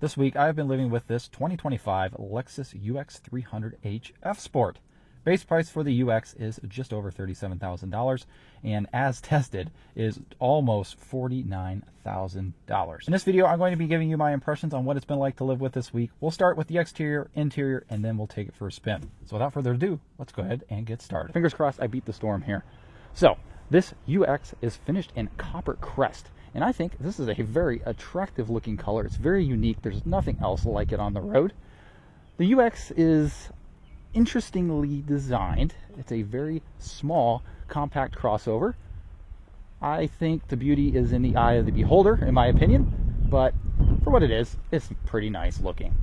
This week, I've been living with this 2025 Lexus UX300H F Sport. Base price for the UX is just over $37,000, and as tested, is almost $49,000. In this video, I'm going to be giving you my impressions on what it's been like to live with this week. We'll start with the exterior, interior, and then we'll take it for a spin. So without further ado, let's go ahead and get started. Fingers crossed I beat the storm here. So, this UX is finished in copper crest. And I think this is a very attractive looking color. It's very unique. There's nothing else like it on the road. The UX is interestingly designed. It's a very small, compact crossover. I think the beauty is in the eye of the beholder, in my opinion. But for what it is, it's pretty nice looking.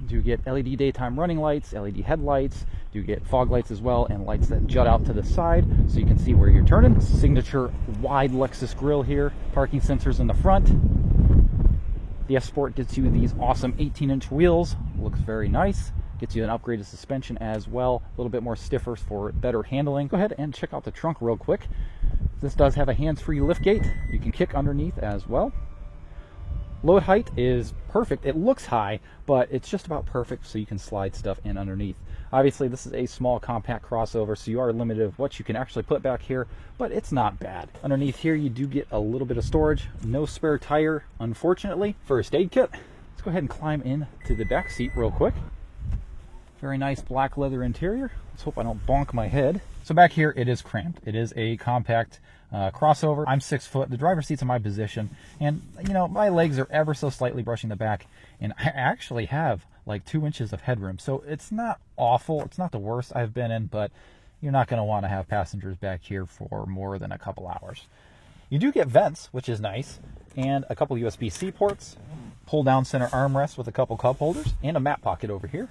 You get LED daytime running lights, LED headlights, you get fog lights as well, and lights that jut out to the side so you can see where you're turning. Signature wide Lexus grille here, parking sensors in the front. The F Sport gets you these awesome 18-inch wheels, looks very nice. Gets you an upgraded suspension as well, a little bit more stiffer for better handling. Go ahead and check out the trunk real quick. This does have a hands-free liftgate. You can kick underneath as well. Load height is perfect. It looks high, but it's just about perfect so you can slide stuff in underneath. Obviously, this is a small compact crossover, so you are limited of what you can actually put back here, but it's not bad. Underneath here, you do get a little bit of storage. No spare tire, unfortunately. First aid kit. Let's go ahead and climb in to the back seat real quick. Very nice black leather interior. Let's hope I don't bonk my head. So back here, it is cramped. It is a compact crossover. I'm 6 foot. The driver's seat's in my position, and you know, my legs are ever so slightly brushing the back, and I actually have like 2 inches of headroom, so it's not awful. It's not the worst I've been in, but you're not going to want to have passengers back here for more than a couple hours. You do get vents, which is nice, and a couple USB-C ports, pull down center armrest with a couple cup holders, and a map pocket over here.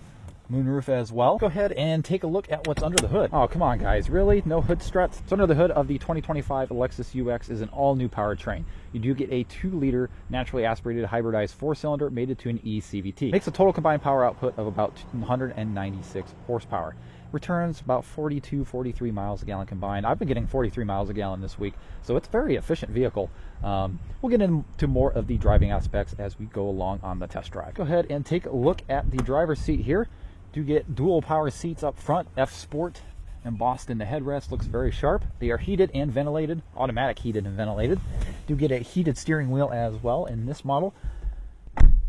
Moonroof as well. Go ahead and take a look at what's under the hood. Oh, come on guys, really? No hood struts? So under the hood of the 2025 Lexus UX is an all-new powertrain. You do get a 2-liter naturally aspirated hybridized 4-cylinder mated to an eCVT. Makes a total combined power output of about 196 horsepower. Returns about 42, 43 miles a gallon combined. I've been getting 43 miles a gallon this week, so it's a very efficient vehicle. We'll get into more of the driving aspects as we go along on the test drive. Go ahead and take a look at the driver's seat here. Do get dual power seats up front, F Sport embossed in the headrest, looks very sharp. They are heated and ventilated, automatic heated and ventilated. Do get a heated steering wheel as well in this model.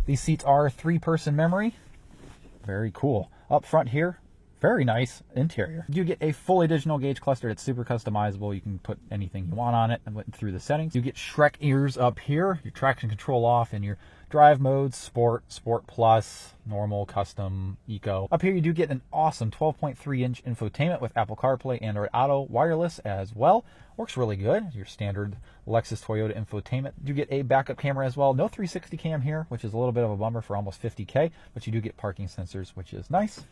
These seats are 3-person memory, very cool. Up front here, very nice interior. You get a fully digital gauge cluster. It's super customizable. You can put anything you want on it and went through the settings. You get Shrek ears up here, your traction control off, and your drive modes, Sport, Sport Plus, Normal, Custom, Eco. Up here you do get an awesome 12.3-inch infotainment with Apple CarPlay, Android Auto, wireless as well. Works really good. Your standard Lexus Toyota infotainment. You get a backup camera as well. No 360 cam here, which is a little bit of a bummer for almost $50K, but you do get parking sensors, which is nice.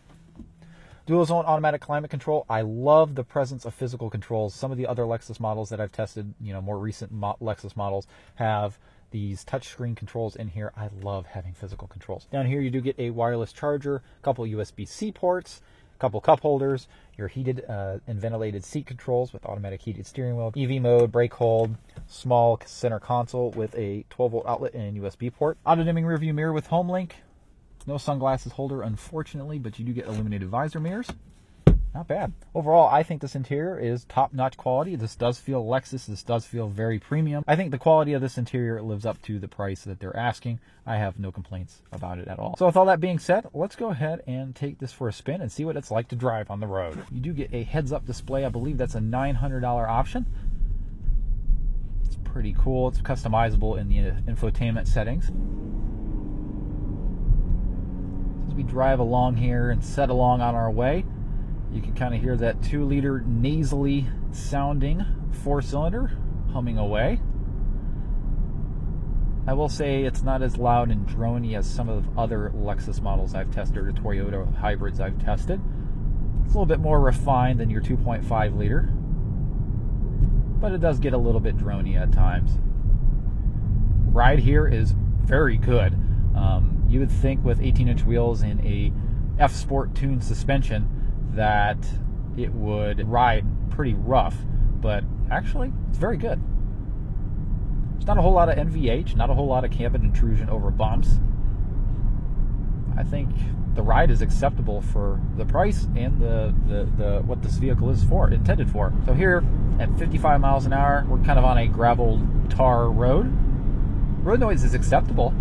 Dual zone automatic climate control. I love the presence of physical controls. Some of the other Lexus models that I've tested, you know, more recent Lexus models have these touchscreen controls in here. I love having physical controls. Down here you do get a wireless charger, a couple USB-C ports, a couple cup holders, your heated and ventilated seat controls with automatic heated steering wheel, EV mode, brake hold, small center console with a 12-volt outlet and USB port. Auto-dimming rearview mirror with HomeLink. No sunglasses holder, unfortunately, but you do get illuminated visor mirrors. Not bad. Overall, I think this interior is top-notch quality. This does feel Lexus. This does feel very premium. I think the quality of this interior lives up to the price that they're asking. I have no complaints about it at all. So with all that being said, let's go ahead and take this for a spin and see what it's like to drive on the road. You do get a heads-up display. I believe that's a $900 option. It's pretty cool. It's customizable in the infotainment settings. As we drive along here and set along on our way, you can kind of hear that 2-liter nasally sounding 4-cylinder humming away. I will say it's not as loud and droney as some of the other Lexus models I've tested or Toyota hybrids I've tested. It's a little bit more refined than your 2.5 liter, but it does get a little bit droney at times. Ride here is very good. You would think with 18-inch wheels and a F Sport tuned suspension that it would ride pretty rough, but actually, it's very good. There's not a whole lot of NVH, not a whole lot of cabin intrusion over bumps. I think the ride is acceptable for the price and the what this vehicle is intended for. So here at 55 miles an hour, we're kind of on a gravel tar road. Road noise is acceptable.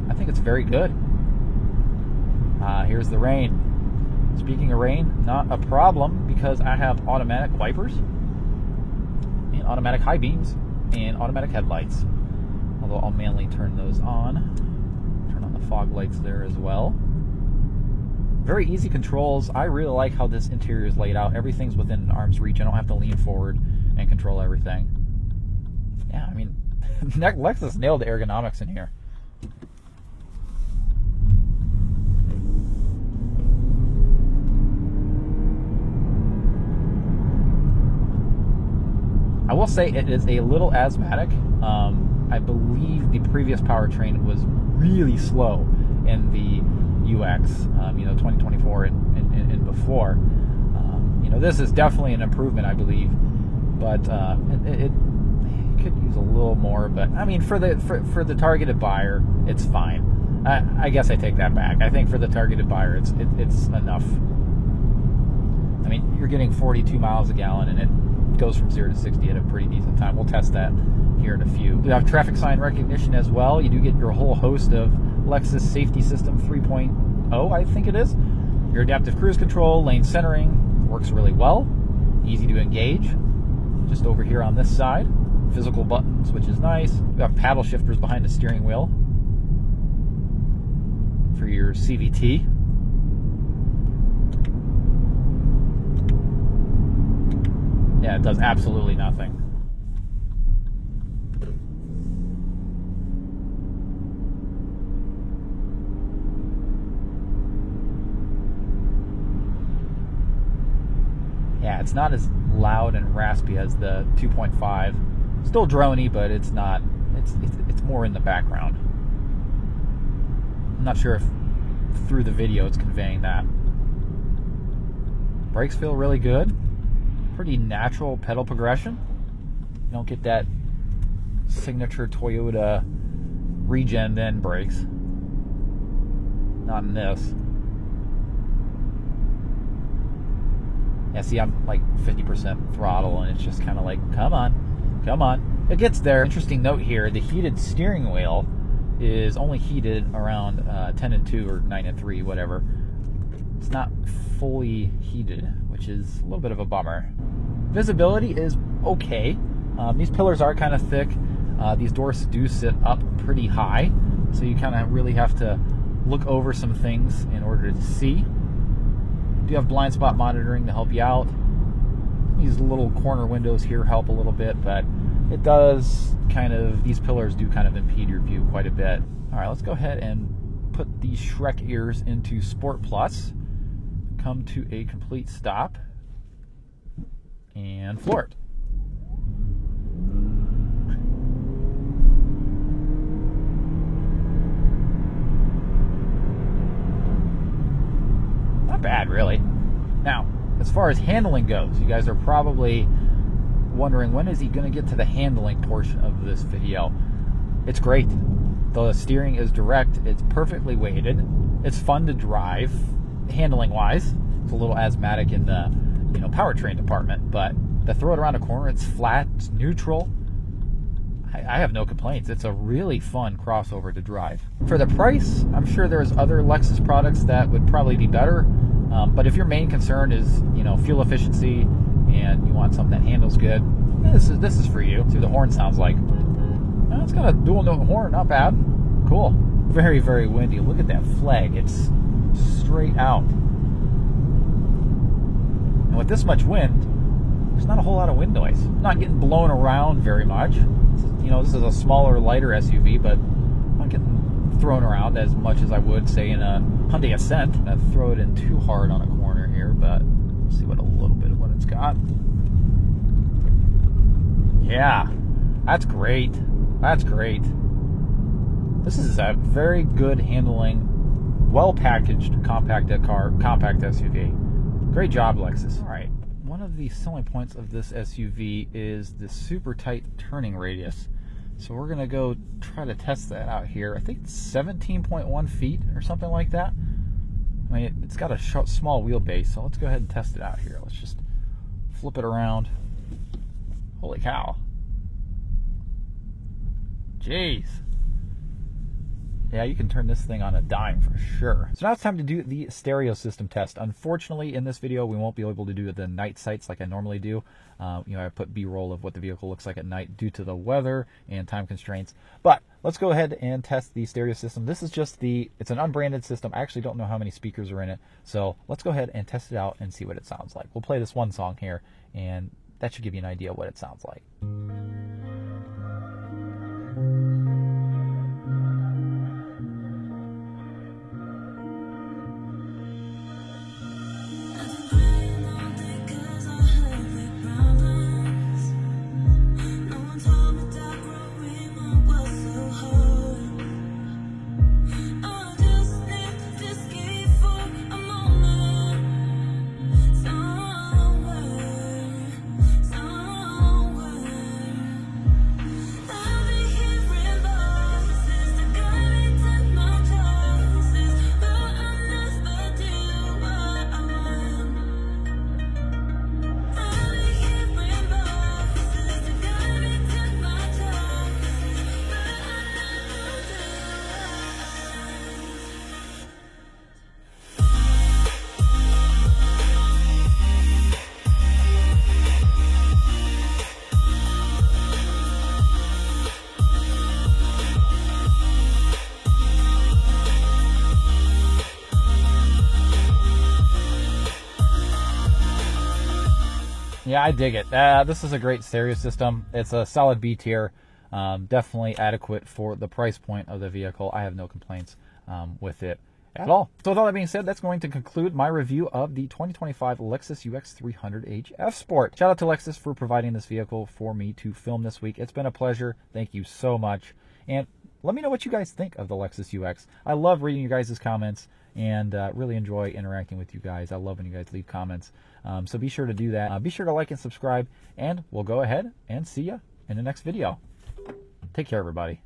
I think it's very good. Here's the rain. Speaking of rain, not a problem because I have automatic wipers and automatic high beams and automatic headlights. Although I'll manually turn those on. Turn on the fog lights there as well. Very easy controls. I really like how this interior is laid out. Everything's within arm's reach. I don't have to lean forward and control everything. Yeah, I mean, Lexus nailed the ergonomics in here. I will say it is a little asthmatic. I believe the previous powertrain was really slow in the UX, 2024 and before. This is definitely an improvement, I believe, but it could use a little more. But I mean, for the targeted buyer, it's fine. I guess I take that back. I think for the targeted buyer, it's enough. I mean, you're getting 42 miles a gallon, and it goes from 0 to 60 at a pretty decent time. We'll test that here in a few. You have traffic sign recognition as well. You do get your whole host of Lexus Safety System 3.0, I think it is. Your adaptive cruise control, lane centering, works really well. Easy to engage. Just over here on this side. Physical buttons, which is nice. You have paddle shifters behind the steering wheel for your CVT. Yeah, it does absolutely nothing. Yeah, it's not as loud and raspy as the 2.5. Still droney, but it's not. It's more in the background. I'm not sure if through the video it's conveying that. Brakes feel really good. Pretty natural pedal progression. You don't get that signature Toyota regen then brakes. Not in this. Yeah, see, I'm like 50% throttle, and it's just kind of like, come on, come on. It gets there. Interesting note here, the heated steering wheel is only heated around 10 and 2 or 9 and 3, whatever. It's not fully heated, which is a little bit of a bummer. Visibility is okay. These pillars are kind of thick. These doors do sit up pretty high, so you kind of really have to look over some things in order to see. You do have blind spot monitoring to help you out. These little corner windows here help a little bit, but it does kind of, these pillars do kind of impede your view quite a bit. All right, let's go ahead and put these Shrek ears into Sport Plus. Come to a complete stop and floor it. Not bad, really. Now, as far as handling goes, you guys are probably wondering, when is he going to get to the handling portion of this video? It's great. The steering is direct. It's perfectly weighted. It's fun to drive, handling wise. It's a little asthmatic in the powertrain department, but to throw it around a corner, it's flat, it's neutral. I have no complaints. It's a really fun crossover to drive. For the price, I'm sure there's other Lexus products that would probably be better, but if your main concern is fuel efficiency and you want something that handles good, this is for you. Let's see what the horn sounds like. It's got a dual note horn, not bad. Cool. Very, very windy. Look at that flag. It's straight out. And with this much wind, there's not a whole lot of wind noise. I'm not getting blown around very much. This is a smaller, lighter SUV, but I'm not getting thrown around as much as I would, say, in a Hyundai Accent. I'm gonna throw it in too hard on a corner here, but let's see what a little bit of what it's got. Yeah, that's great. That's great. This is a very good handling, well-packaged compact SUV. Great job, Lexus. All right, one of the selling points of this SUV is the super tight turning radius. So we're going to go try to test that out here. I think it's 17.1 feet or something like that. I mean, it's got a small wheelbase, so let's go ahead and test it out here. Let's just flip it around. Holy cow. Jeez. Yeah, you can turn this thing on a dime for sure. So now it's time to do the stereo system test. Unfortunately, in this video, we won't be able to do the night sights like I normally do. I put B-roll of what the vehicle looks like at night due to the weather and time constraints. But let's go ahead and test the stereo system. This is just it's an unbranded system. I actually don't know how many speakers are in it. So let's go ahead and test it out and see what it sounds like. We'll play this one song here, and that should give you an idea of what it sounds like. Yeah, I dig it. This is a great stereo system. It's a solid B tier. Definitely adequate for the price point of the vehicle. I have no complaints with it at all. So with all that being said, that's going to conclude my review of the 2025 Lexus UX 300h F Sport. Shout out to Lexus for providing this vehicle for me to film this week. It's been a pleasure. Thank you so much. And let me know what you guys think of the Lexus UX. I love reading you guys' comments and really enjoy interacting with you guys. I love when you guys leave comments. So be sure to do that. Be sure to like and subscribe, and we'll go ahead and see you in the next video. Take care, everybody.